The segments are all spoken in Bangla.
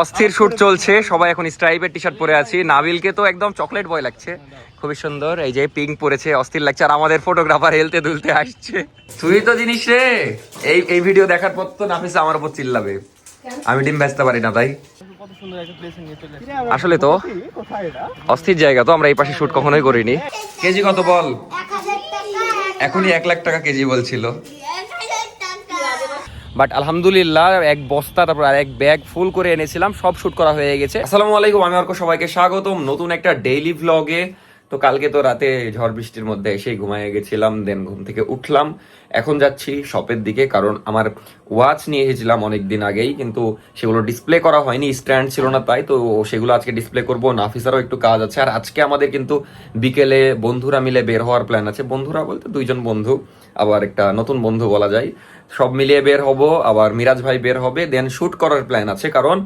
অস্থির শুট চলছে, সবাই এখন স্ট্রাইপের টি শার্ট পরে আছি। নাবিলকে তো একদম চকলেট বয় লাগছে, খুবই সুন্দর। এই যে পিঙ্ক পরেছে, অস্থির লাগছে। আর আমাদের ফটোগ্রাফার হেলতে দুলতে আসছে। তুই তো জিনিস রে, এই ভিডিও দেখার পর তো নাফিসা আমার উপর চিল্লাবে, আমি ডিম বেচতে পারি না তাই। আসলে তো অস্থির জায়গা, তো আমরা এই পাশে শুট কখনোই করিনি। কেজি কত বল? এখনই 1 লাখ টাকা কেজি বলছিল। বাট আলহামদুলিল্লাহ এক বস্তা তারপর আর এক ব্যাগ ফুল করে এনেছিলাম, সব শুট করা হয়ে গেছে। আসসালামু আলাইকুম, আমি অর্ক, সবাইকে স্বাগতম নতুন একটা ডেইলি ভ্লগে। তো কালকে তো রাতে ঝড় বৃষ্টির মধ্যে এসেই ঘুমায় গেছিলাম, দেন ঘুম থেকে উঠলাম। এখন যাচ্ছি শপের দিকে, কারণ আমার ওয়াচ নিয়ে এসেছিলাম অনেকদিন আগেই, কিন্তু সেগুলো ডিসপ্লে করা হয়নি, স্ট্যান্ড ছিল না, তাই তো সেগুলো আজকে ডিসপ্লে করবো। নাফিসারও একটু কাজ আছে। আর আজকে আমাদের কিন্তু বিকেলে বন্ধুরা মিলে বের হওয়ার প্ল্যান আছে। বন্ধুরা বলতে 2 জন বন্ধু, আবার একটা নতুন বন্ধু বলা যায়। সব মিলিয়ে বের হব, আবার মিরাজ ভাই বের হবে, দেন শুট করার প্ল্যান আছে। কারণ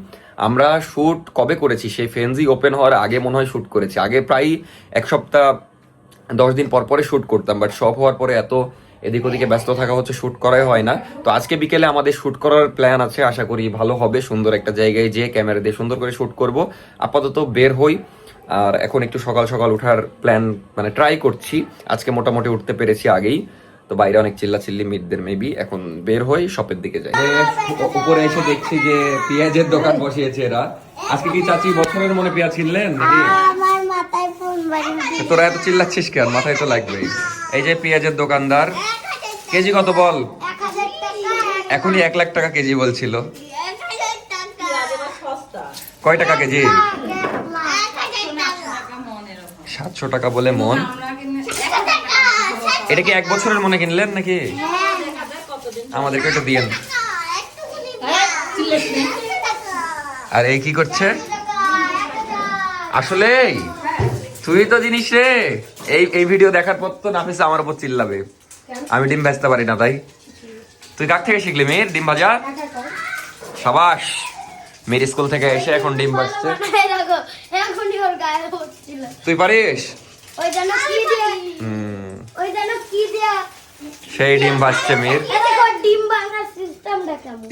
আমরা শুট কবে করেছি, সেই ফেন্সি ওপেন হওয়ার আগে মনে হয় শুট করেছি। আগে প্রায় 1 সপ্তাহ 10 দিন পর পরে শুট করতাম, বাট সব হওয়ার পরে এত এদিক ওদিকে ব্যস্ত থাকা হচ্ছে, শুট করাই হয় না। তো আজকে বিকেলে আমাদের শুট করার প্ল্যান আছে, আশা করি ভালো হবে। সুন্দর একটা জায়গায় যে ক্যামেরা দিয়ে সুন্দর করে শুট করব। আপাতত বের হই। আর এখন একটু সকাল সকাল ওঠার প্ল্যান, মানে ট্রাই করছি। আজকে মোটামুটি উঠতে পেরেছি আগেই, তো বাইরে অনেক চিল্লাচিল্লি মিটদের মেবি। এখন বের হই, শপের দিকে যাই। উপরে এসে দেখছি যে পেঁয়াজের দোকান বসিয়েছে এরা। আজকে কি চাচি বছরের মনে পেঁয়াজ কিনলেন নাকি? আমার মাথায় ফোন বাজছে। তোরা এত চিল্লাচ্ছিস কেন? মাথায় তো লাগবেই। এই যে পেঁয়াজের দোকানদার, কেজি কত বল? 1000 টাকা। এখনই 1 লাখ টাকা কেজি বলছিল। 1000 টাকা। কয় টাকা কেজি? 1000 টাকা। 700 টাকা বলে মন। এটা কি 1 বছরের মনে কিনলেন নাকি? আমাদেরকে একটু দিয়েন। আর এই কি করছে? আসলে তুই তো জিনিস রে, এই ভিডিও দেখার পর তো নাফিসা আমার উপর চিল্লাবে, আমি ডিম ভাজতে পারি না তাই। তুই কার থেকে শিখলি মেয়ের ডিম ভাজা? সাবাস, মেয়ের স্কুল থেকে এসে এখন ডিম ভাজছে। এখনই ওর গায়ে হচ্ছিল। তুই পারিস? ওই জানো কি দিয়া? ওই জানো কি দিয়া? সেই ডিম ভাজছে মেয়ের। দেখো ডিম ভাঙার সিস্টেমটা কেমন।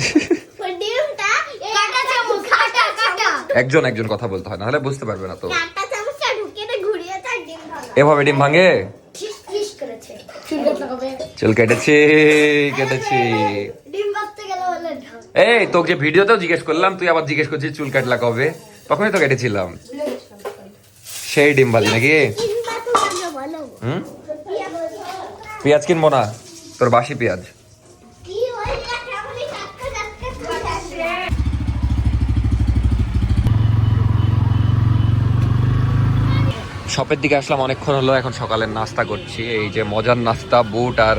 ওই ডিমটা কাটা চামচ, কাটা। একজন কথা বলতে হয়, না হলে বুঝতে পারবে না তো। কাটা চামচটা ঢুকিয়ে ঘুরিয়ে তার ডিম ভাঙা। এভাবে ডিম ভাঙে? খিস করেছে। চুল লাগাবে। চুল কেটেছি। ডিম ভাজতে গেলে বলে ঢং। এই তোকে যে ভিডিওতেও জিজ্ঞেস করলাম, তুই আবার জিজ্ঞেস করছিস চুল কাটলা কবে? তখনই তো কেটেছিলাম। সেই ডিম ভাজি নাকি? কিনবা তো কেন বলো? পেঁয়াজ কিনবো না, তোর বাসি পেঁয়াজ। কি হইছে কেমনই টাটকা করে আসে। শপের দিকে আসলাম অনেকক্ষণ হলো, এখন সকালের নাস্তা করছি। এই যে মজার নাস্তা, বুট আর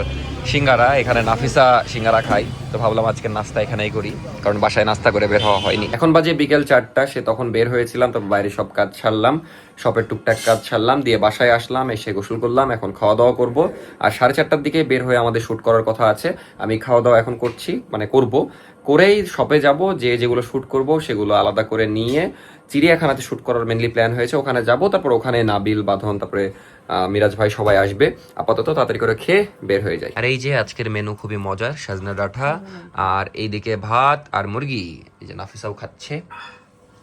সিঙ্গারা। এখানে নাফিসা সিঙ্গারা খাই, তো ভাবলাম আজকের নাস্তা এখানেই করি, কারণ বাসায় নাস্তা করে বের হওয়া হয়নি। এখন বাজে বিকেল 4টা, সে তখন বের হয়েছিলাম, তো বাইরে সব কাজ ছাড়লাম, শপের টুকটাক কাজ ছাড়লাম, দিয়ে বাসায় আসলাম, এসে গোসল করলাম, এখন খাওয়া দাওয়া করবো। আর 4:30টার দিকে বের হয়ে আমাদের শ্যুট করার কথা আছে। আমি খাওয়া দাওয়া এখন করছি, মানে করব, করেই শপে যাব, যেগুলো শ্যুট করব সেগুলো আলাদা করে নিয়ে চিড়িয়াখানাতে শ্যুট করার মেনলি প্ল্যান হয়েছে, ওখানে যাব। তারপর ওখানে নাবিল, বাঁধন, তারপরে মিরাজ ভাই সবাই আসবে। আপাতত তাড়াতাড়ি করে খেয়ে বের হয়ে যায়। আর এই যে আজকের মেনু খুবই মজার, সাজনা ডাঁটা, আর এইদিকে ভাত আর মুরগি। এই যে নাফিসাও খাচ্ছে,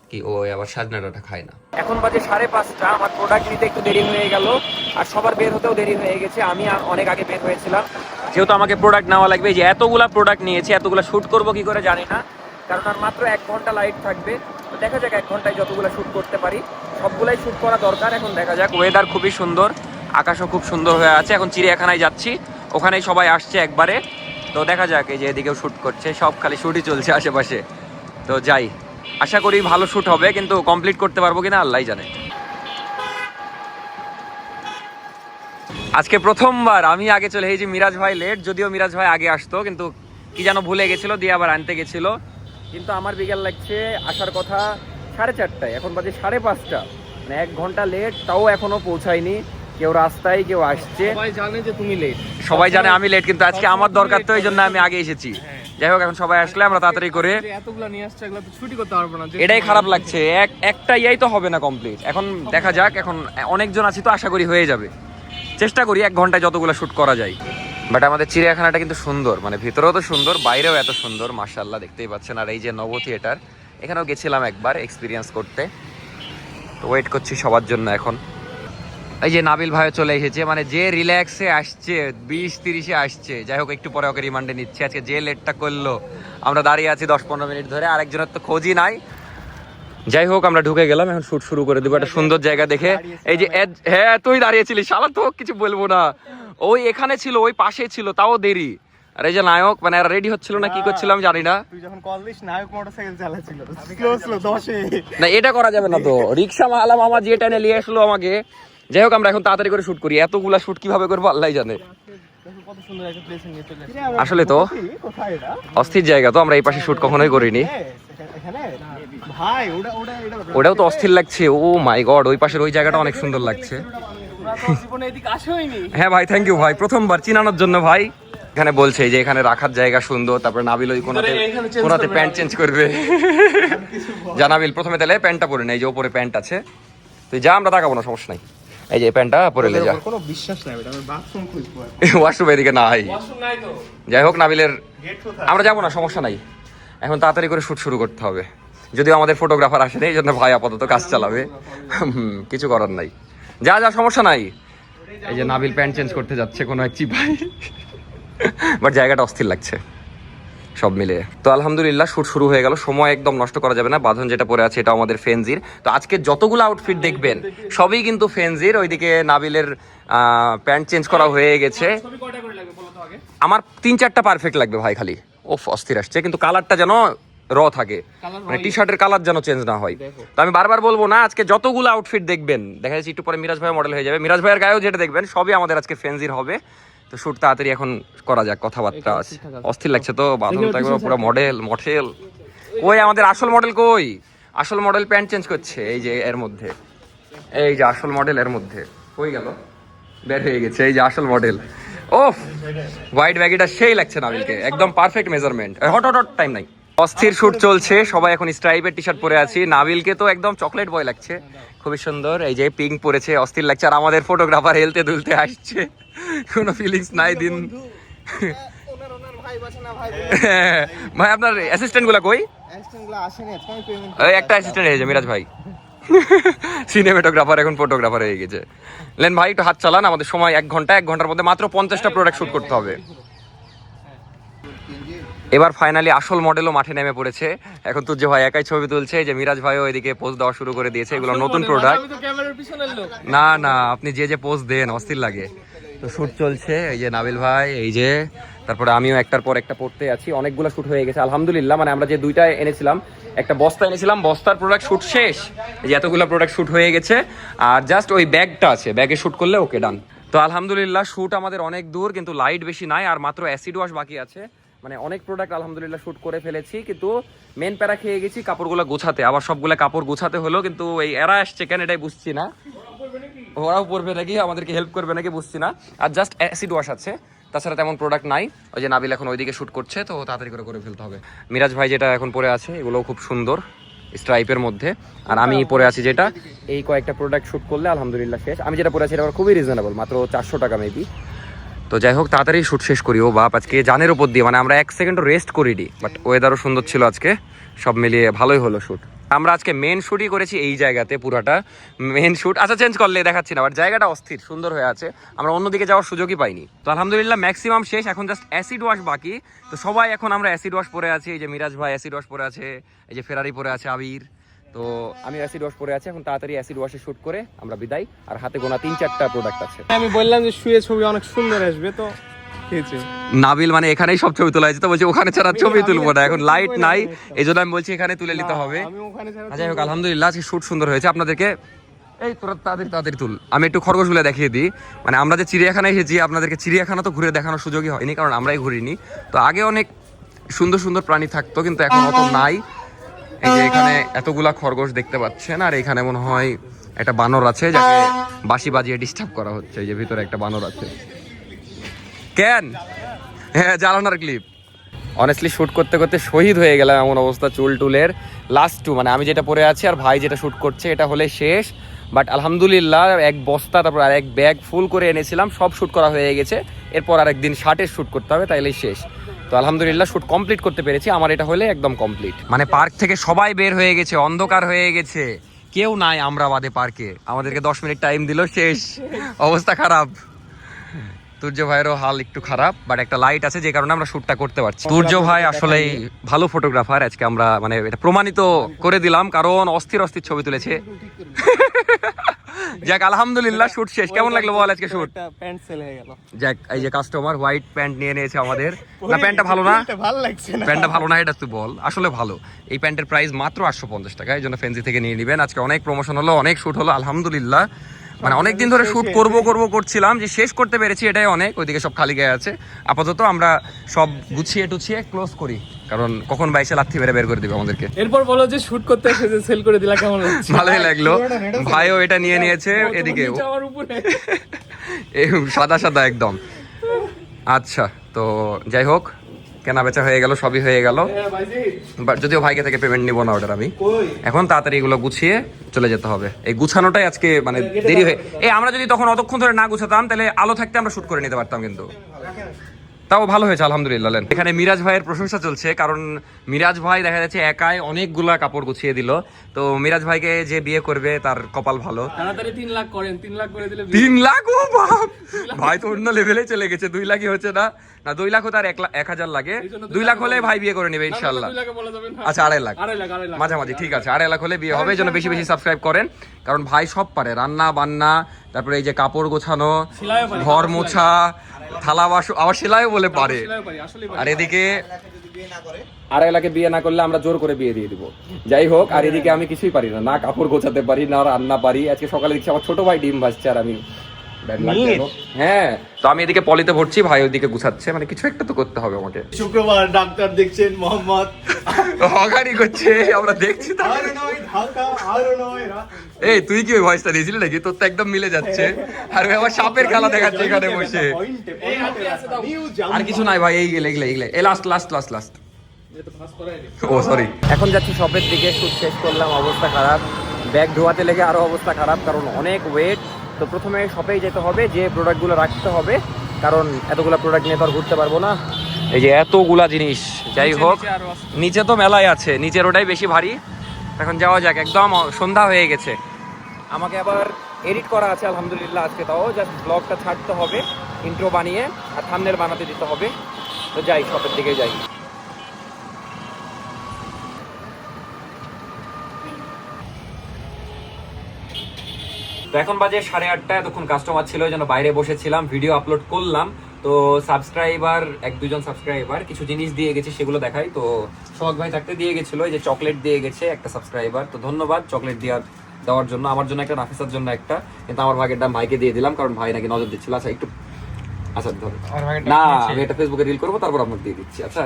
কি ও আবার সাজনা ডাঁটা খায় না। এখন বাজে 5:30, আমার প্রোডাক্ট নিতে একটু দেরি হয়ে গেল, আর সবার বের হতেও দেরি হয়ে গেছে। আমি অনেক আগে বের হয়েছিলাম, যেহেতু আমাকে প্রোডাক্ট নেওয়া লাগবে। যে এতগুলা প্রোডাক্ট নিয়েছি, এতগুলা শ্যুট করবো কি করে জানি না, কারণ আর মাত্র 1 ঘন্টা লাইট থাকবে। তো দেখা যাক 1 ঘন্টায় যতগুলো শ্যুট করতে পারি, সবগুলাই শ্যুট করা দরকার। এখন দেখা যাক, ওয়েদার খুবই সুন্দর, আকাশও খুব সুন্দর হয়ে আছে। এখন চিড়িয়াখানায় যাচ্ছি, ওখানেই সবাই আসছে একবারে। তো দেখা যাক, এই যে এদিকেও শ্যুট করছে, সব খালি শ্যুটই চলছে আশেপাশে। তো যাই, আশা করি ভালো শ্যুট হবে, কিন্তু কমপ্লিট করতে পারবো কিনা আল্লাহই জানে। আজকে প্রথমবার আমি আগে চলে, এই যে মিরাজ ভাই লেট, যদিও মিরাজ ভাই আগে আসতো, কিন্তু কি যেন ভুলে গেছিল, দিয়ে আবার আনতে গেছিল। কিন্তু আমার বিকেল লাগছে আসার কথা 4:30টায়, এখন বাজে 5:30, মানে 1 ঘন্টা লেট, তাও এখনো পৌঁছায়নি। কেউ রাস্তায়, কেউ আসছে। সবাই জানে যে তুমি লেট, সবাই জানে আমি লেট, কিন্তু আজকে আমার দরকার, তো এই জন্য আমি আগে এসেছি। যাই হোক, এখন সবাই আসলে আমরা তাড়াতাড়ি করে, এতগুলা নিয়ে আসছে, এগুলো তো ছুটি করতে পারবো না। এটাই খারাপ লাগছে, একটা ইয়াই তো হবে না কমপ্লিট। এখন দেখা যাক, এখন অনেকজন আছি তো, আশা করি হয়ে যাবে। চেষ্টা করি 1 ঘন্টায় যতগুলো শ্যুট করা যায়। বাট আমাদের চিড়িয়াখানাটা কিন্তু সুন্দর, মানে ভিতরেও তো সুন্দর, বাইরেও এত সুন্দর, মাশাআল্লাহ, দেখতেই পাচ্ছেন। আর এই যে নব থিয়েটার, এখানেও গেছিলাম একবার এক্সপিরিয়েন্স করতে। তো ওয়েট করছি সবার জন্য এখন। এই যে নাবিল ভাই চলে এসেছে, মানে যে রিল্যাক্সে আসছে 20-30-এ আসছে। যাই হোক একটু পরে ওকে রিমান্ডে নিচ্ছে। আজকে যে লেটটা করলো, আমরা দাঁড়িয়ে আছি 10-15 মিনিট ধরে, আরেকজনের তো খোঁজই নাই। যাই হোক আমরা ঢুকে গেলাম, এখন শুট শুরু করে দেবো একটা সুন্দর জায়গা দেখে। এই যে হ্যাঁ তুই দাঁড়িয়েছিলিস, শালা তো কিছু বলবো না, ওই এখানে ছিল, ওই পাশে ছিল, তাও দেরি। আর এই যে নায়ক মানে রেডি হচ্ছিল না কি করছিল আমি জানি না। তুই যখন কল দিস নায়ক মোটরসাইকেল চালাচ্ছিল স্লো 10-এ। না এটা করা যাবে না তো, রিক্সা মালা মামা যে টেনে নিয়ে আসলো আমাকে। যাই হোক আমরা এখন তাড়াতাড়ি করে শুট করি, এতগুলা শুট কিভাবে করবো আল্লাহ জানে। কত সুন্দর একটা প্লেস নিয়ে চলে আসলে তো কোথায় এটা? অস্থির জায়গা, তো আমরা এই পাশে শুট কখনোই করিনি। এখানে ভাই ওটাও তো অস্থির লাগছে, ও মাই গড, ওই পাশের ওই জায়গাটা অনেক সুন্দর লাগছে। জীবনে এদিকে আসেইনি। হ্যাঁ ভাই থ্যাংক ইউ ভাই, প্রথমবার চিনানোর জন্য ভাই। এখানে বলছে যে এখানে রাখার জায়গা সুন্দর, তারপরে নাবিল ওই কোনাতে প্যান্ট চেঞ্জ করবে। যা নাবিল প্রথমে তাহলে প্যান্টটা পরে নেই, যে ওপরে প্যান্ট আছে, তুই যা আমরা তাকাবো না, সমস্যা নাই। এই যে প্যান্টটা পরে লে যা। কোনো বিশ্বাস নাই এটা, আমি বাথরুম খুঁজবো। ওয়াশরুম এদিকে নাই। ওয়াশরুম নাই তো। যাই হোক নাবিলের গেট কোথায়? আমরা যাবো না, সমস্যা নাই। এখন তাড়াতাড়ি করে শুট শুরু করতে হবে, যদিও আমাদের ফটোগ্রাফার আসেনি, এই জন্য ভাই আপাতত কাজ চালাবে। কিছু করার নাই, যা যা সমস্যা নাই। এই যে নাবিল প্যান্ট চেঞ্জ করতে যাচ্ছে কোনো এক চিপাই, বাট জায়গাটা অস্থির লাগছে সব মিলে। তো আলহামদুলিল্লাহ শুট শুরু হয়ে গেল, সময় একদম নষ্ট করা যাবে না। বাঁধন যেটা পরে আছে এটা আমাদের ফেনজির। তো আজকে যতগুলো আউটফিট দেখবেন সবই কিন্তু ফেনজির। ওইদিকে নাবিলের প্যান্ট চেঞ্জ করা হয়ে গেছে। ছবি কয়টা করে লাগবে বলো তো আগে? আমার 3-4টা পারফেক্ট লাগবে ভাই, খালি ওফ অস্থির আসছে, কিন্তু কালারটা যেন র থাকে, মানে টি শার্টের কালার যেন চেঞ্জ না হয়। তো আমি বারবার বলবো না, আজকে যতগুলো আউটফিট দেখবেন, দেখা যাচ্ছে একটু পরে মিরাজ ভাই মডেল হয়ে যাবে, মিরাজ ভাইয়ের গায়েও যেটা দেখবেন সবই আমাদের আজকে ফেনজির হবে। তো শুট তাড়াতাড়ি এখন করা যাক, কথাবার্তা আছে। অস্থির লাগছে তো, বাঁধন তো একবার পুরো মডেল। কই আমাদের আসল মডেল কই? আসল মডেল প্যান্ট চেঞ্জ করছে, এই যে এর মধ্যে, এই যে আসল মডেল এর মধ্যে কই গেল, বের হয়ে গেছে। এই যে আসল মডেল, ওফ হোয়াইট ব্যাগিটা সেই লাগছে নাবিলকে, একদম perfect measurement. Hot hot what time নাই, অস্থির শুট চলছে, সবাই এখন স্ট্রাইপের টি শার্ট পরে আছি। নাবিলকে তো একদম চকলেট বয় লাগছে, খুবই সুন্দর। এই যে পিঙ্ক পরেছে, অস্থির লাগছে। আর আমাদের ফটোগ্রাফার হেলতে দুলতে আসছে, কোনো ফিলিংস নাই দিন। ভাই আপনার অ্যাসিস্ট্যান্ট গুলা কই? ওই একটা অ্যাসিস্ট্যান্ট হয়েছে মিরাজ ভাই, সিনেমেটোগ্রাফার এখন ফটোগ্রাফার হয়ে গেছে। লেন ভাই একটু হাত চালান, আমাদের সময় 1 ঘন্টা, 1 ঘন্টার মধ্যে মাত্র 50টা প্রোডাক্ট শুট করতে হবে। এবার ফাইনালি আসল মডেলও মাঠে নেমে পড়েছে। এখন তুই যে ভাই একাই ছবি তুলছে, যে মিরাজ ভাইও এদিকে পোজ দেওয়া শুরু করে দিয়েছে। এগুলো নতুন প্রোডাক্ট। আমি তো ক্যামেরার পিছনের লোক। না না, আপনি যে পোজ দেন অস্থির লাগে। তো শুট চলছে, এই যে নাবিল ভাই, এই যে তারপরে আমিও একটার পর একটা পড়তে আছি। অনেকগুলো শুট হয়ে গেছে আলহামদুলিল্লাহ। মানে আমরা যে 2টা এনেছিলাম, একটা বস্তা এনেছিলাম, বস্তার প্রোডাক্ট শুট শেষ। এই যে এতগুলো প্রোডাক্ট শুট হয়ে গেছে, আর জাস্ট ওই ব্যাগটা আছে, ব্যাগে শুট করলে ওকে ডান। তো আলহামদুলিল্লাহ শুট আমাদের অনেক দূর, কিন্তু লাইট বেশি নাই, আর মাত্র অ্যাসিড ওয়াশ বাকি আছে। মানে অনেক প্রোডাক্ট আলহামদুলিল্লাহ শুট করে ফেলেছি, কিন্তু মেন প্যারা খেয়ে গেছি কাপড়গুলো গোছাতে। আবার সবগুলো কাপড় গোছাতে হলো, কিন্তু এই এরা আসছে কেন এটাই বুঝছি না। ওরাও পড়বে নাকি, আমাদেরকে হেল্প করবে নাকি বুঝছি না। আর জাস্ট অ্যাসিড ওয়াশ আছে, তাছাড়া তেমন প্রোডাক্ট নাই। ওই যে নাবিল এখন ওইদিকে শুট করছে, তো তাড়াতাড়ি করে ফেলতে হবে। মিরাজ ভাই যেটা এখন পরে আছে, এগুলোও খুব সুন্দর স্ট্রাইপের মধ্যে। আর আমি পরে আছি যেটা, এই কয়েকটা প্রোডাক্ট শুট করলে আলহামদুলিল্লাহ শেষ। আমি যেটা পরে আছি এটা খুবই রিজনেবল, মাত্র 400 টাকা মেবি। তো যাই হোক তাড়াতাড়ি শুট শেষ করি। ও বাপ, আজকে জানের উপর দিয়ে, মানে আমরা 1 সেকেন্ডও রেস্ট করিনি, বাট ওয়েদারও সুন্দর ছিল আজকে, সব মিলিয়ে ভালোই হলো শুট। আমরা আজকে মেন শুটই করেছি এই জায়গাতে, পুরাটা মেন শুট। আচ্ছা চেঞ্জ করলে দেখাচ্ছি না, বাট জায়গাটা অস্থির সুন্দর হয়ে আছে, আমরা অন্যদিকে যাওয়ার সুযোগই পাইনি। তো আলহামদুলিল্লাহ ম্যাক্সিমাম শেষ, এখন জাস্ট অ্যাসিড ওয়াশ বাকি। তো সবাই এখন আমরা অ্যাসিড ওয়াশ পরে আছি। এই যে মিরাজ ভাই অ্যাসিড ওয়াশ পরে আছে, এই যে ফেরারি পরে আছে আবির, তো আমি অ্যাসিড ওয়াশ পরে আছি। এখন তাড়াতাড়ি অ্যাসিড ওয়াশে শুট করে আমরা বিদায়। আর হাতে গোনা 3-4টা প্রোডাক্ট আছে। আমি বললাম যে শুয়ে ছবি অনেক সুন্দর আসবে, তো নাবিল মানে এখানেই সব ছবি তোলা হয়েছে, তো বলছি ওখানে ছাড়া ছবি তুলবো না, এখন লাইট নাই, এই জন্য আমি বলছি এখানে তুলে নিতে হবে। যাই হোক আলহামদুলিল্লাহ আজকে শুট সুন্দর হয়েছে। আপনাদেরকে এই তোরা তাড়াতাড়ি তুল, আমি একটু খরগোশগুলো দেখিয়ে দিই। মানে আমরা যে চিড়িয়াখানায় এসেছি, আপনাদেরকে চিড়িয়াখানা তো ঘুরে দেখানোর সুযোগই হয়নি, কারণ আমরাই ঘুরিনি। তো আগে অনেক সুন্দর সুন্দর প্রাণী থাকতো, কিন্তু এখন অত নাই। এই যে এখানে এতগুলা খরগোশ দেখতে পাচ্ছেন, আর এখানে মনে হয় একটা বানর আছে, যাকে বাঁশি বাজিয়ে ডিস্টার্ব করা হচ্ছে। এই যে ভিতরে একটা বানর আছে, কেন হ্যাঁ জ্বালানোর ক্লিপ। অনেস্টলি শুট করতে করতে শহীদ হয়ে গেলাম, এমন অবস্থা। চুল টুলের লাস্ট টু, মানে আমি যেটা পরে আছি আর ভাই যেটা শুট করছে, এটা হলে শেষ। বাট আলহামদুলিল্লাহ 1 বস্তা, তারপর আর 1 ব্যাগ ফুল করে এনেছিলাম, সব শুট করা হয়ে গেছে। এরপর আর একদিন শার্টের শুট করতে হবে, তাইলেই শেষ। তো আলহামদুলিল্লাহ শুট কমপ্লিট করতে পেরেছি, আমার এটা হলে একদম কমপ্লিট। মানে পার্ক থেকে সবাই বের হয়ে গেছে, অন্ধকার হয়ে গেছে, কেউ নাই আমরা বাদে পার্কে। আমাদেরকে 10 মিনিট টাইম দিল, শেষ, অবস্থা খারাপ। সূর্য ভাইয়েরও হাল একটু খারাপ, বাট একটা লাইট আছে যে কারণে আমরা শুটটা করতে পারছি। সূর্য ভাই আসলে ভালো ফটোগ্রাফার, আজকে আমরা মানে এটা প্রমাণিত করে দিলাম, কারণ অস্থির অস্থির ছবি তুলেছে। যাক আলহামদুলিল্লাহ শুট শেষ। কেমন লাগলো বল আজকে শুট? প্যান্ট সেল হয়ে গেল। যাক এই যে কাস্টমার হোয়াইট প্যান্ট নিয়ে নিয়েছে আমাদের। না প্যান্টটা ভালো না? ভালো লাগছে না। প্যান্টটা ভালো না এটা তুই বল, আসলে ভালো। এই প্যান্টের প্রাইস মাত্র 850 টাকা, এই জন্য ফেন্সি থেকে নিয়ে নেবেন। আজকে অনেক প্রমোশন হলো, অনেক শুট হলো আলহামদুলিল্লাহ। মানে অনেকদিন ধরে শুট করছিলাম, যে শেষ করতে পেরেছি এটাই অনেক। ওইদিকে সব খালি গায়ে আছে। আপাতত আমরা সব গুছিয়ে টুছিয়ে ক্লোজ করি, কারণ কখন বাইসে লাথি বের করে দিবে আমাদেরকে। এরপর বলো যে শুট করতে এসে সেল করে দিলা, কেমন লাগছে? ভালোই লাগলো। ভাইও এটা নিয়ে নিয়েছে এদিকে, আমার উপরে এই সাদা সাদা একদম। আচ্ছা তো যাই হোক, কেনা বেচা হয়ে গেল, সবই হয়ে গেল। বাট যদিও ভাইকে থেকে পেমেন্ট নিব না অর্ডার আমি। এখন তাড়াতাড়ি এগুলো গুছিয়ে চলে যেতে হবে। এই গুছানোটাই আজকে মানে দেরি হয়ে, আমরা যদি তখন অতক্ষণ ধরে না গুছাতাম তাহলে আলো থাকতে আমরা শুট করে নিতে পারতাম, কিন্তু তাও ভালো হয়েছে আলহামদুলিল্লাহ। এখানে মিরাজ ভাইয়ের প্রশংসা চলছে, কারণ মিরাজ ভাই দেখা যাচ্ছে একাই অনেকগুলা কাপড় গুছিয়ে দিল। তো মিরাজ ভাইকে যে বিয়ে করবে তার কপাল ভালো। তাড়াতাড়ি 3 লাখ করেন, 3 লাখ করে দিলে 3 লাখ, ও বাপ, ভাই তো অন্য লেভেলে চলে গেছে। 2 লাখই হচ্ছে না, 2 লাখ হতে আর 1,000 লাগে। 2 লাখ হলে ভাই বিয়ে করে নেবে ইনশাল্লাহ। 2 লাখে বলা যাবে না। আচ্ছা 2.5 লাখ মাঝামাঝি, ঠিক আছে। 2.5 লাখ হলে বিয়ে হবে। এই জন্য বেশি বেশি সাবস্ক্রাইব করেন, কারণ ভাই সব পারে, রান্না বান্না, তারপরে এই যে কাপড় গোছানো, ঘর মোছা, থালা বাসন, আবার সেলাইও বলে পারে। আর এদিকে 2.5 লাখে বিয়ে না করলে আমরা জোর করে বিয়ে দিয়ে দিব। যাই হোক, আর এদিকে আমি কিছুই পারি না, না কাপড় গোছাতে পারি, না রান্না পারি। আজকে সকালে দেখছি আমার ছোট ভাই ডিম ভাজছে আর আমি হ্যাঁ, তো আমি এদিকে পলিতে ভরছি, ভাই ওইদিকে গুছাচ্ছে। মানে কিছু একটা তো করতে হবে আমাকে। শুক্রবার ডাক্তার দেখছেন মোহাম্মদ হগারি করছে, আমরা দেখছি তো। আর নয় ঢাকা, আর নয় এই তুই কি ওই ভয়েসটা দিয়েছিলি নাকি? তোর তো একদম মিলে যাচ্ছে। আর ওই আবার সাপের খেলা দেখাচ্ছে এখানে বসে। আর কিছু নাই ভাই, এই গেলে এই লাস্ট ও সরি। এখন যাচ্ছি শপের দিকে, শুট শেষ করলাম, অবস্থা খারাপ। ব্যাগ ধোয়াতে লেগে আরো অবস্থা খারাপ, কারণ অনেক ওয়েট। তো প্রথমে শপেই যেতে হবে, যে প্রোডাক্টগুলো রাখতে হবে, কারণ এতগুলা প্রোডাক্ট নিয়ে তো আর ঘুরতে পারবো না। এই যে এতগুলা জিনিস, যাই হোক নিচে তো মেলাই আছে, নিচের ওটাই বেশি ভারী। এখন যাওয়া যাক, একদম সন্ধ্যা হয়ে গেছে। আমাকে আবার এডিট করা আছে আলহামদুলিল্লাহ আজকে, তাও জাস্ট ব্লগটা ছাড়তে হবে, ইন্ট্রো বানিয়ে আর থাম্বনেল বানাতে দিতে হবে। তো যাই, শপের দিকে যাই। তো এখন বাজে 8:30, এতক্ষণ কাস্টমার ছিল, ওই জন্য বাইরে বসেছিলাম, ভিডিও আপলোড করলাম। তো সাবস্ক্রাইবার 1-2 জন সাবস্ক্রাইবার কিছু জিনিস দিয়ে গেছে, সেগুলো দেখাই। তো সোহাগ ভাই থাকতে দিয়ে গেছিল, এই যে চকলেট দিয়ে গেছে একটা সাবস্ক্রাইবার। তো ধন্যবাদ চকলেট দেওয়ার জন্য। আমার জন্য একটা, নাফিসার জন্য একটা, কিন্তু আমার ভাগের দাম ভাইকে দিয়ে দিলাম, কারণ ভাই নাকি নজর দিচ্ছিল। আচ্ছা একটু, আচ্ছা ধরো না, আমি এটা ফেসবুকে রিল করবো, তারপর আপনাকে দিয়ে দিচ্ছি। আচ্ছা,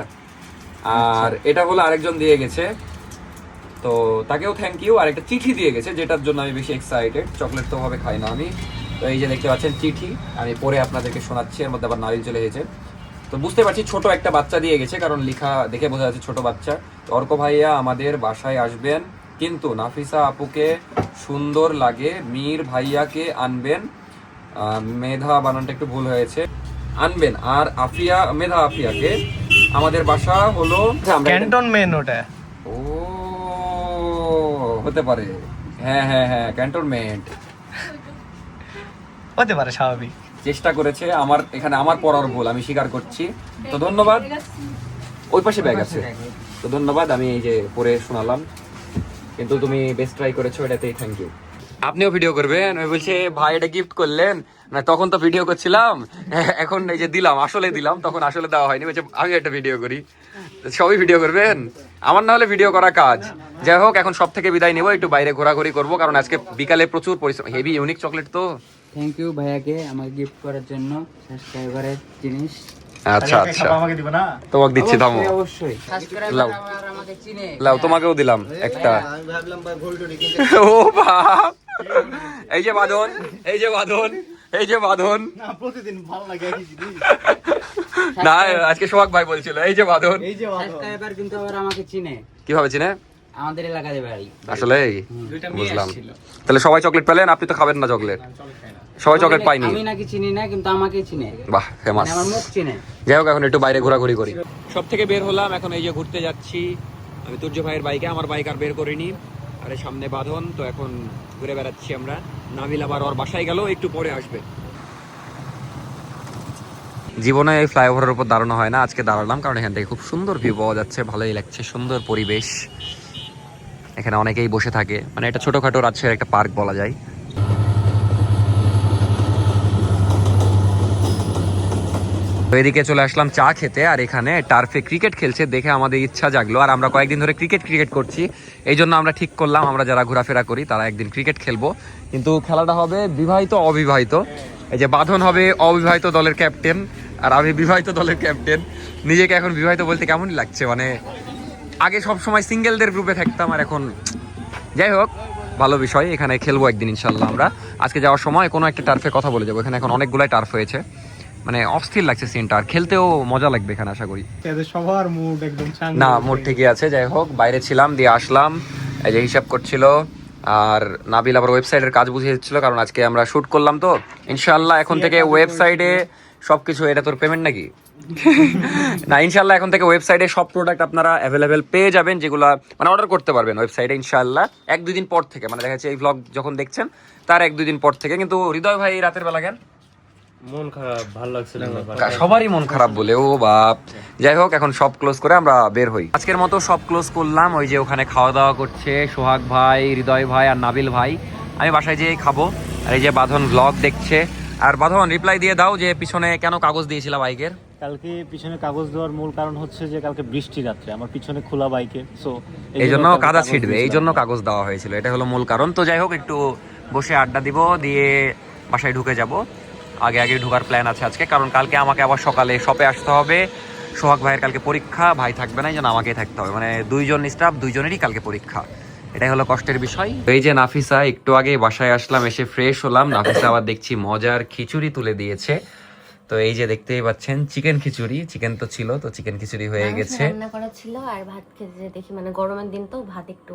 আর এটা হলো আরেকজন দিয়ে গেছে, তো তাকেও থ্যাংক ইউ। আর একটা চিঠি দিয়ে গেছে, যেটার জন্য আমি বেশি এক্সাইটেড। চকলেট তো ভাবে খাই না আমি। তো এই যে দেখতে পাচ্ছেন চিঠি, আমি পড়ে আপনাদেরকে শোনাচ্ছি। এর মধ্যে আবার নারিল চলে গেছে, তো বুঝতে পারছি ছোট একটা বাচ্চা দিয়ে গেছে, কারণ লেখা দেখে বোঝা যাচ্ছে ছোট বাচ্চা। অর্ক ভাইয়া আমাদের বাসায় আসবেন, কিন্তু নাফিসা আপুকে সুন্দর লাগে, মীর ভাইয়াকে আনবেন, মেধা বানানটা একটু ভুল হয়েছে, আনবেন। আর আফিয়া, মেধা আফিয়াকে। আমাদের বাসা হলো ক্যান্টনমেন্ট। ওটা ও হতে পারে, হ্যাঁ হ্যাঁ হ্যাঁ, ক্যান্টনমেন্ট হতে পারে, স্বাভাবিক। চেষ্টা করেছে, আমার এখানে আমার পড়ার ভুল, আমি স্বীকার করছি। তো ধন্যবাদ। ওই পাশে ব্যাগ আছে, তো ধন্যবাদ, আমি এই যে পড়ে শোনালাম, কিন্তু তুমি বেস্ট ট্রাই করেছো, এটাতেই থ্যাংক ইউ। আপনিও ভিডিও করবেন? আমি বলছি ভাই এটা গিফট করলেন না, তখন তো ভিডিও করছিলাম, এখন এই যে দিলাম, আসলে দিলাম, তখন আসলে দেওয়া হয়নি। বলছে আমি একটা ভিডিও করি, সবই ভিডিও করবেন, আমার না হলে ভিডিও করা কাজ। যাই হোক, এখন সব থেকে বিদায় নেবো, একটু বাইরে ঘোরাঘুরি করবো, কারণ আজকে বিকালে প্রচুর পরিশ্রম। হেভি ইউনিক চকলেট তো। থ্যাংক ইউ ভাইয়াকে আমাকে গিফট করার জন্য সাবস্ক্রাইবারের জিনিস। আচ্ছা আচ্ছা, আমাকে দিবা না? তোমাকে দিচ্ছি, থামো। অবশ্যই লাও আমাকে চিনে। লাও, তোমাকেও দিলাম একটা। আমি ভাবলাম ভাই ভোল্টরি কিনতে। ও বাপ, এই যে বাঁধন, এই যে বাঁধন, এই যে বাঁধন। না, প্রতিদিন ভালো লাগে একই জিনিস। না আজকে সোহাগ ভাই বলছিল এই যে বাঁধন। এই যে সাবস্ক্রাইবার কিন্তু আবার আমাকে চিনে। কিভাবে চিনে? আমাদের এলাকাতে বাড়ি। আসলে দুইটা মেয়ে বুঝলাম। আসছিল। তাহলে সবাই চকলেট পেলেন, আপনি তো খাবেন না চকলেট? চল খাই না। সবাই চকলেট পাইনি? আমি নাকি চিনি না, কিন্তু আমাকে চিনে, বাহ, ফেমাস। মানে আমার মুখ চিনে। যাই হোক, এখন একটু বাইরে ঘোরাঘুরি করি। সব থেকে বের হলাম, এখন এই যে ঘুরতে যাচ্ছি আমি তুর্য ভাইয়ের বাইকে, আমার বাইক আর বের করিনি। আরে সামনে বাঁধন, তো এখন ঘুরে বেড়াচ্ছি আমরা। নাবিল আবার ওর বাসায় গেল, একটু পরে আসবে। জীবনে এই ফ্লাইওভারের উপর দাঁড়ানো হয় না, আজকে দাঁড়ালাম কারণ এখান থেকে খুব সুন্দর ভিউ পাওয়া যাচ্ছে, ভালোই লাগছে, সুন্দর পরিবেশ। এখানে অনেকেই বসে থাকে, মানে এটা ছোটখাটো রাজশাহীর একটা পার্ক বলা যায়। তো এদিকে চলে আসলাম চা খেতে, আর এখানে টার্ফে ক্রিকেট খেলছে দেখে আমাদের ইচ্ছা জাগলো। আর আমরা কয়েকদিন ধরে ক্রিকেট করছি, এই জন্য আমরা ঠিক করলাম আমরা যারা ঘোরাফেরা করি তারা একদিন ক্রিকেট খেলবো। কিন্তু খেলাটা হবে বিবাহিত অবিবাহিত। এই যে বাঁধন হবে অবিবাহিত দলের ক্যাপ্টেন, আর আমি বিবাহিত দলের ক্যাপ্টেন। নিজেকে এখন বিবাহিত বলতে কেমনই লাগছে, মানে আগে সব সময় সিঙ্গেলদের গ্রুপে থাকতাম, আর এখন যাই হোক ভালো বিষয়। এখানে খেলবো একদিন ইনশাল্লাহ আমরা। আজকে যাওয়ার সময় কোনো একটা টার্ফে কথা বলে যাবো, এখানে এখন অনেকগুলাই টার্ফ হয়েছে, মানে অস্থির লাগছে সিনটা, আর খেলতেও মজা লাগবে এখানে আশা করি। এদের সবার মুড একদম চাঙ্গা। না, মোট ঠিকই আছে। যাই হোক, বাইরে ছিলাম, দিয়ে আসলাম, এই যে হিসাব করছিল, আর নাবিল আবার ওয়েবসাইটের কাজ বুঝিয়ে দিচ্ছিল, কারণ আজকে আমরা শুট করলাম। তো ইনশাল্লাহ এখন থেকে ওয়েবসাইটে সবকিছু, এটা তোর পেমেন্ট নাকি? না, ইনশাল্লাহ এখন থেকে ওয়েবসাইটে সব প্রোডাক্ট আপনারা অ্যাভেলেবেল পেয়ে যাবেন, যেগুলো মানে অর্ডার করতে পারবেন ওয়েবসাইটে ইনশাল্লাহ 1-2 দিন পর থেকে। মানে দেখা যাচ্ছে এই ভ্লগ যখন দেখছেন তার 1-2 দিন পর থেকে। কিন্তু হৃদয় ভাই রাতের বেলা কেন? মন খারাপ, ভালো লাগছে না। সবারই মন খারাপ বলে, ও বাপ। যাই হোক, এখন সব ক্লোজ করে আমরা বের হই। আজকের মতো সব ক্লোজ করলাম। ওই যে ওখানে খাওয়া দাওয়া করছে সোহাগ ভাই, হৃদয় ভাই আর নাবিল ভাই। আমি বাসায় যেয়ে খাবো। আর এই যে বাঁধন ব্লগ দেখছে। আর বাঁধন, রিপ্লাই দিয়ে দাও যে পিছনে কেন কাগজ দিয়েছিলা বাইকের? কালকে পিছনে কাগজ দেওয়ার মূল কারণ হচ্ছে যে কালকে বৃষ্টি রাত্রে, আমার পিছনে খোলা বাইকে, সো এই জন্য কাদা ছিটবে, এই জন্য কাগজ দেওয়া হয়েছিল, এটা হলো মূল কারণ। তো যাই হোক, একটু বসে আড্ডা দিব, দিয়ে বাসায় ঢুকে যাব। আগে ঢোকার প্ল্যান আছে আজকে, কারণ কালকে আমাকে আবার সকালে শপে আসতে হবে। সোহাগ ভাইয়ের কালকে পরীক্ষা, ভাই থাকবে না, এই জন্য আমাকেই থাকতে হবে, মানে 2 জন স্টাফ, 2 জনেরই কালকে পরীক্ষা। এটাই হলো কষ্টের বিষয়। এই যে নাফিসা, একটু আগে বাসায় আসলাম, এসে ফ্রেশ হলাম। নাফিসা আবার দেখছি মজার খিচুড়ি তুলে দিয়েছে। তো এই যে দেখতেই পাচ্ছেন চিকেন খিচুড়ি, চিকেন তো ছিল, তো চিকেন খিচুড়ি হয়ে গেছে। রান্না করা ছিল আর ভাত খেতে দেখি, মানে গরমের দিন তো ভাত একটু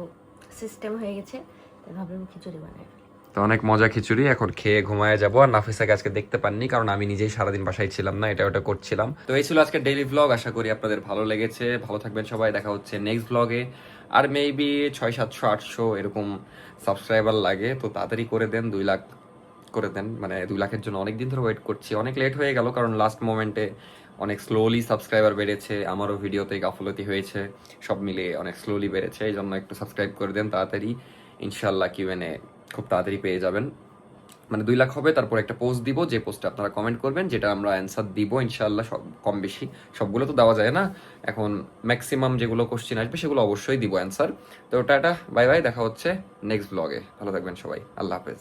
সিস্টেম হয়ে গেছে, তাই ভাবলাম খিচুড়ি বানাই। তো অনেক মজা খিচুড়ি, এখন খেয়ে ঘুমায় যাবো। আর নাফিসাকে আজকে দেখতে পাননি, কারণ আমি নিজেই সারাদিন বাসায় ছিলাম না, এটা ওটা করছিলাম। তো এই ছিল আজকে ডেইলি ভ্লগ, আশা করি আপনাদের ভালো লেগেছে। ভালো থাকবেন সবাই, দেখা হচ্ছে নেক্সট ভ্লগে। আর মেবি 600-700-800 এরকম সাবস্ক্রাইবার লাগে, তো তাড়াতাড়ি করে দেন, 2 লাখ করে দেন। মানে 2 লাখের জন্য অনেকদিন ধরে ওয়েট করছি, অনেক লেট হয়ে গেল, কারণ লাস্ট মোমেন্টে অনেক স্লোলি সাবস্ক্রাইবার বেড়েছে, আমারও ভিডিওতে গাফলতি হয়েছে, সব মিলিয়ে অনেক স্লোলি বেড়েছে। এই জন্য একটু সাবস্ক্রাইব করে দেন তাড়াতাড়ি, ইনশাল্লাহ কিউএনএ খুব তাড়াতাড়ি পেয়ে যাবেন। মানে 2 লাখ হবে, তারপর একটা পোস্ট দিব, যে পোস্টে আপনারা কমেন্ট করবেন, যেটা আমরা অ্যান্সার দিব ইনশাল্লাহ। সব কম বেশি, সবগুলো তো দেওয়া যায় না, এখন ম্যাক্সিমাম যেগুলো কোশ্চেন আসবে সেগুলো অবশ্যই দিব অ্যান্সার। তো টাটা, বাই বাই, দেখা হচ্ছে নেক্সট ব্লগে। ভালো থাকবেন সবাই, আল্লাহ হাফেজ।